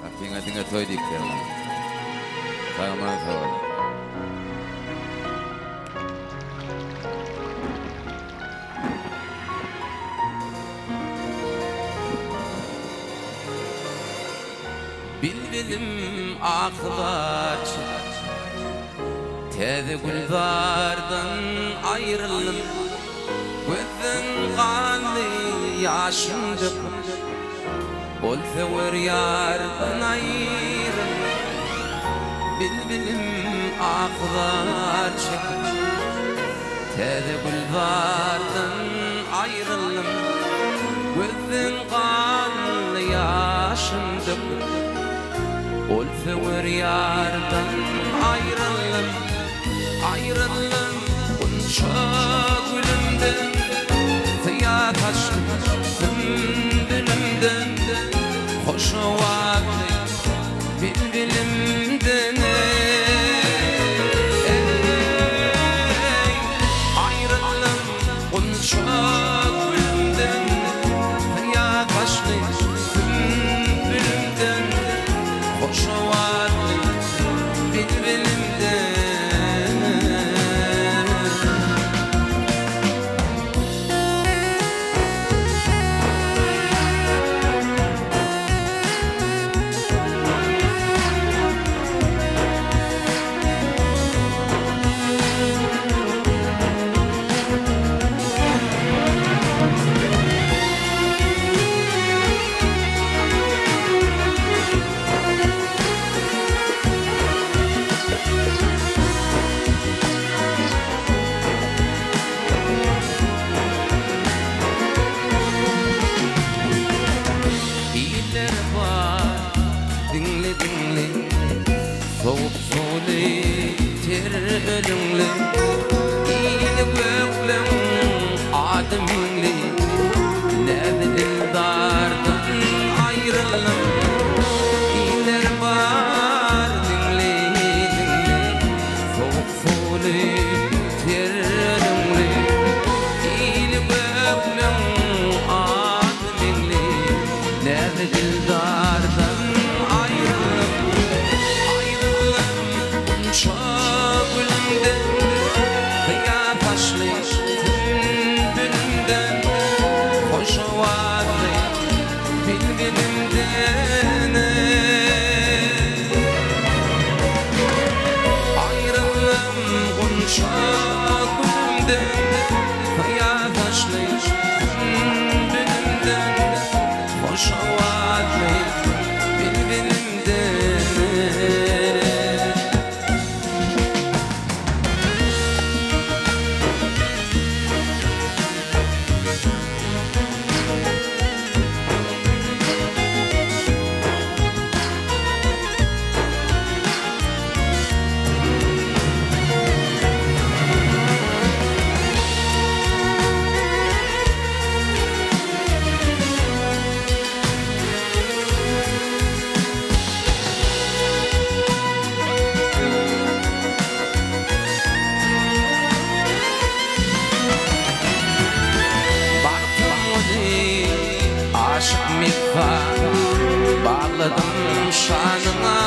Aklına dine toyduk ya. Tamam sonra. Bilbilim aklar tezi gülbardan ayrılım gözün kanlı yaşımdı ol sever yardan ayrılım bilbilim aklar tezi gülbardan ayrılım gözün kanlı yaşımdı ol sever yardan ayrılım ayrılım bunca gülümden ziya taştım sümbülümden hoşu vakti bilbilimden ayrılım bunca gülümden ziya taştım sümbülümden hoşu vakti bilbilimden soğuk soli ter ölümlü iyilik öklüm adımlı nerede dildardan ayrılım iyiler var dinle soğuk soli ter ölümlü iyilik öklüm adımlı nerede dildardan bağladım şanına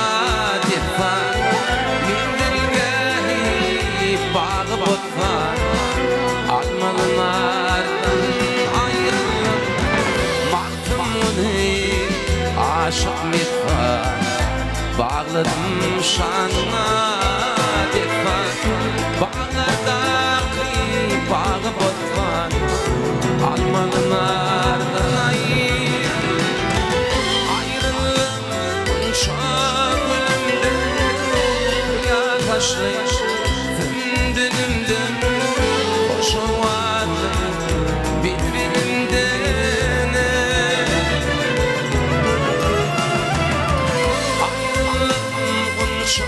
defa mindelgehi bağı botfa almalılardan ayrılıp baktım onu aşık mitfa bağladım şanına defa bağladaki bağı botfa almalılardan sündünümden hoşu vardı birbirimden ayrılık bunca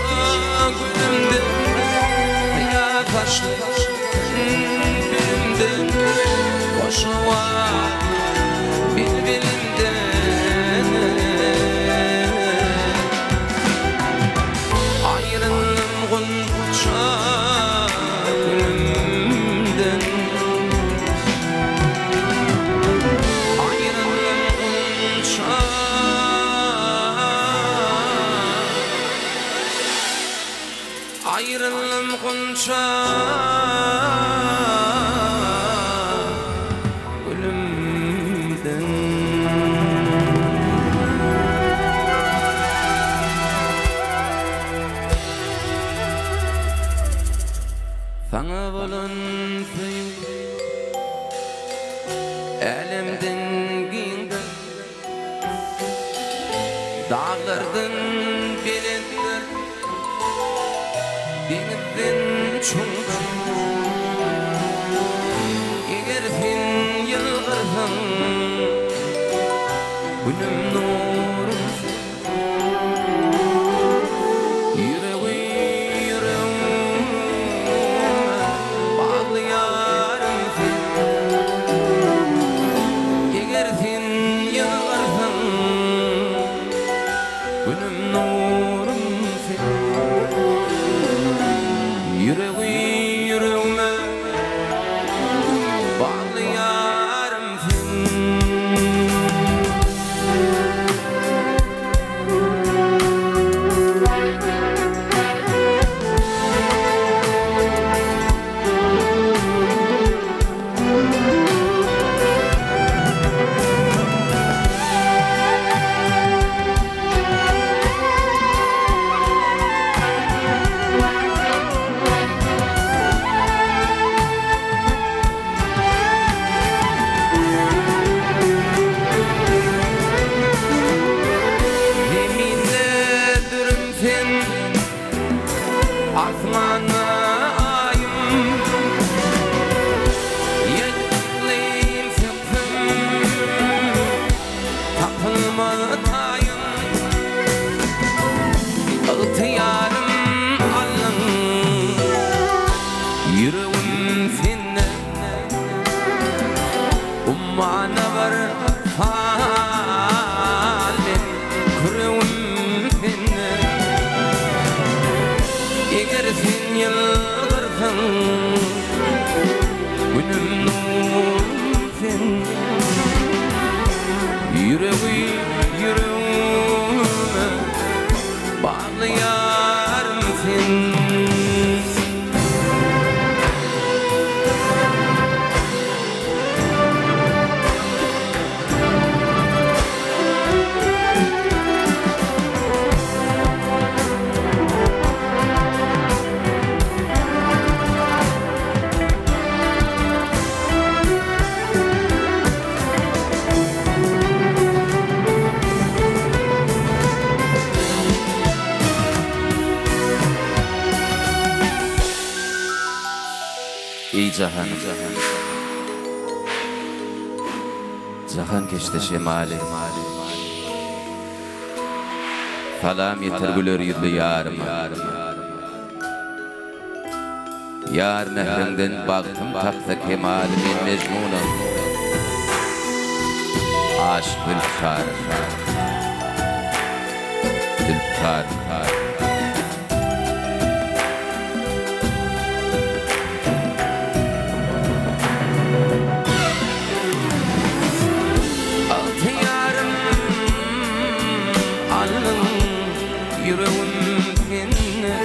ayrılım kunça ölümden. Sana bolan süyüm elimden giyindim, dağlardan belenler, denizden çoğun. Eğer sen yılgırsan, günüm nurum. Ey cahan, cahan geçti şemali, salam yetirgüler yüzlü yarım. Yar mehrinden baktım taksa kemali, men mecnunum. Aşk Zülfikar, Zülfikar. Yüreğim seninle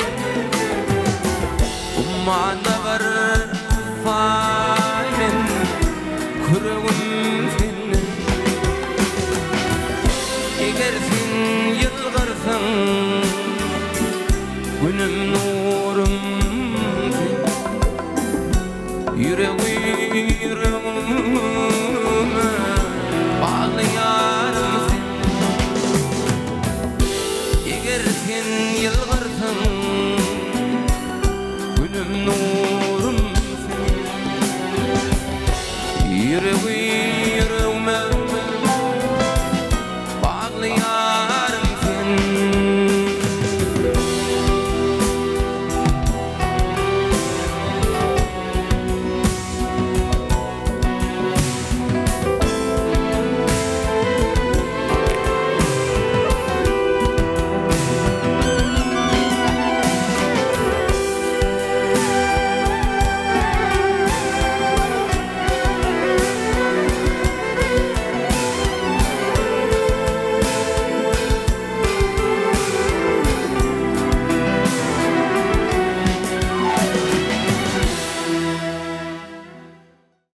ummana var faymen kuruğum seninle. Eğer sen yılgırsan günüm nurum sen. Yüreğime bağlayan sen. Eğer sen yılgırsan